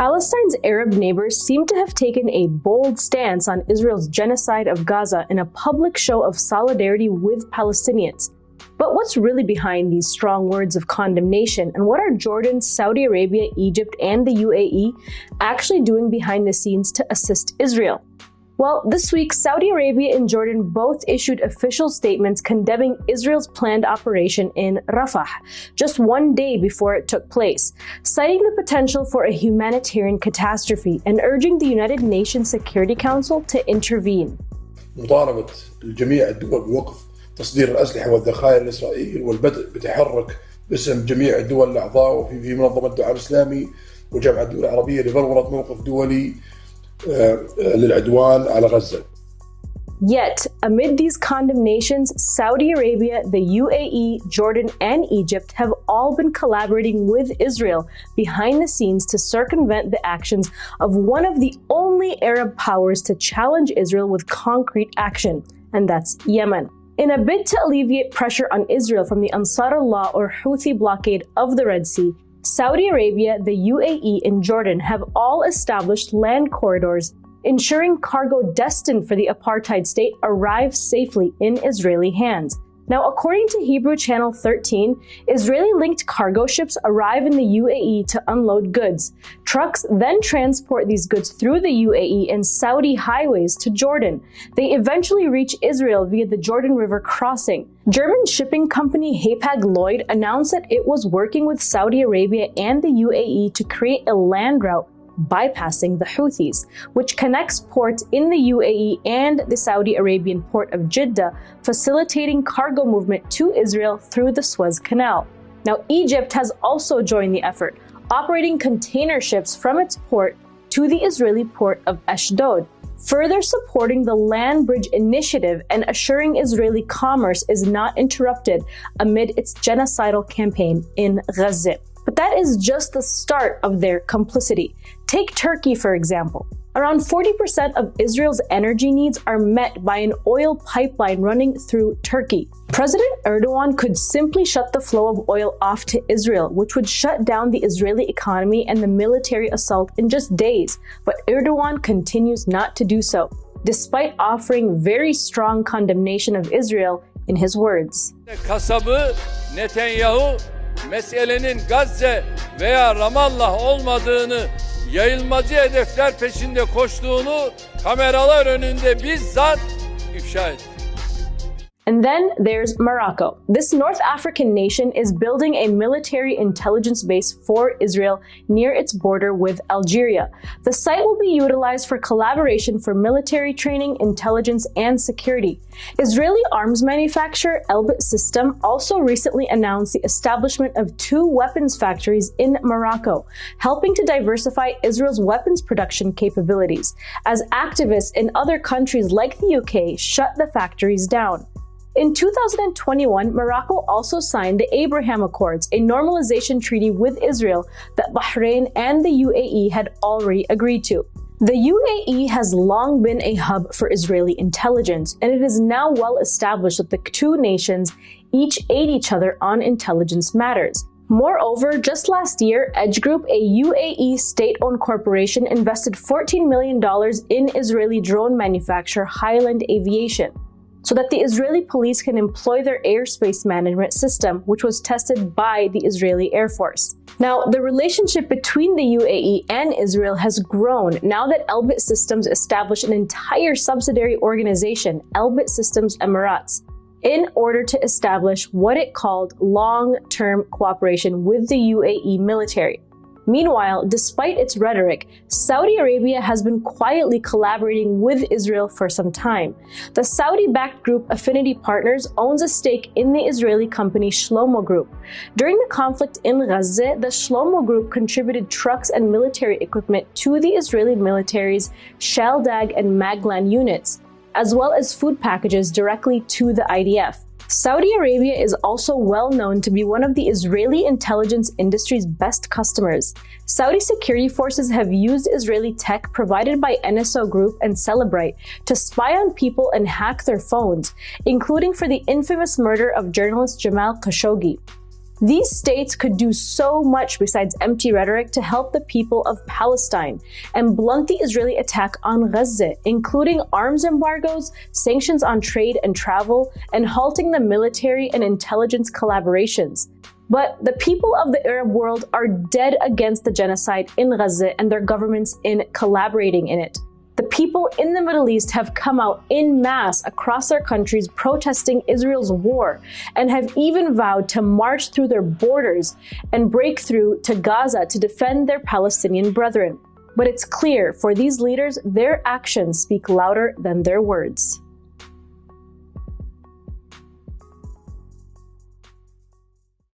Palestine's Arab neighbors seem to have taken a bold stance on Israel's genocide of Gaza in a public show of solidarity with Palestinians. But what's really behind these strong words of condemnation, and what are Jordan, Saudi Arabia, Egypt, and the UAE actually doing behind the scenes to assist Israel? Well, this week, Saudi Arabia and Jordan both issued official statements condemning Israel's planned operation in Rafah, just one day before it took place, citing the potential for a humanitarian catastrophe and urging the United Nations Security Council to intervene. مطالبة الجميع الدول بوقف تصدير الأسلحة والذخائر لإسرائيل والبدء بتحرك باسم جميع الدول الأعضاء وفي منظمة الدعم الإسلامي وجامعة الدول العربية لبلورة موقف دولي للعدوان على غزة. Yet, amid these condemnations, Saudi Arabia, the UAE, Jordan, and Egypt have all been collaborating with Israel behind the scenes to circumvent the actions of one of the only Arab powers to challenge Israel with concrete action, and that's Yemen. In a bid to alleviate pressure on Israel from the Ansar Allah or Houthi blockade of the Red Sea, Saudi Arabia, the UAE, and Jordan have all established land corridors, ensuring cargo destined for the apartheid state arrives safely in Israeli hands. Now, according to Hebrew Channel 13, Israeli-linked cargo ships arrive in the UAE to unload goods. Trucks then transport these goods through the UAE and Saudi highways to Jordan. They eventually reach Israel via the Jordan River crossing. German shipping company Hapag-Lloyd announced that it was working with Saudi Arabia and the UAE to create a land route bypassing the Houthis, which connects ports in the UAE and the Saudi Arabian port of Jeddah, facilitating cargo movement to Israel through the Suez Canal. Now, Egypt has also joined the effort, operating container ships from its port to the Israeli port of Ashdod, further supporting the Land Bridge Initiative and assuring Israeli commerce is not interrupted amid its genocidal campaign in Gaza. But that is just the start of their complicity. Take Turkey, for example. Around 40% of Israel's energy needs are met by an oil pipeline running through Turkey. President Erdogan could simply shut the flow of oil off to Israel, which would shut down the Israeli economy and the military assault in just days. But Erdogan continues not to do so, despite offering very strong condemnation of Israel in his words. Kasabı Netanyahu meselenin Gazze veya Ramallah olmadığını, yayılmacı hedefler peşinde koştuğunu kameralar önünde bizzat ifşa etti. And then there's Morocco. This North African nation is building a military intelligence base for Israel near its border with Algeria. The site will be utilized for collaboration for military training, intelligence, and security. Israeli arms manufacturer Elbit System also recently announced the establishment of 2 weapons factories in Morocco, helping to diversify Israel's weapons production capabilities, as activists in other countries like the UK shut the factories down. In 2021, Morocco also signed the Abraham Accords, a normalization treaty with Israel that Bahrain and the UAE had already agreed to. The UAE has long been a hub for Israeli intelligence, and it is now well established that the two nations each aid each other on intelligence matters. Moreover, just last year, Edge Group, a UAE state-owned corporation, invested $14 million in Israeli drone manufacturer Highland Aviation, so that the Israeli police can employ their airspace management system, which was tested by the Israeli Air Force. Now, the relationship between the UAE and Israel has grown now that Elbit Systems established an entire subsidiary organization, Elbit Systems Emirates, in order to establish what it called long-term cooperation with the UAE military. Meanwhile, despite its rhetoric, Saudi Arabia has been quietly collaborating with Israel for some time. The Saudi-backed group Affinity Partners owns a stake in the Israeli company Shlomo Group. During the conflict in Gaza, the Shlomo Group contributed trucks and military equipment to the Israeli military's Shaldag and Maglan units, as well as food packages directly to the IDF. Saudi Arabia is also well known to be one of the Israeli intelligence industry's best customers. Saudi security forces have used Israeli tech provided by NSO Group and Celebrite to spy on people and hack their phones, including for the infamous murder of journalist Jamal Khashoggi. These states could do so much besides empty rhetoric to help the people of Palestine and blunt the Israeli attack on Gaza, including arms embargoes, sanctions on trade and travel, and halting the military and intelligence collaborations. But the people of the Arab world are dead against the genocide in Gaza and their governments in collaborating in it. The people in the Middle East have come out en masse across their countries protesting Israel's war and have even vowed to march through their borders and break through to Gaza to defend their Palestinian brethren. But it's clear for these leaders, their actions speak louder than their words.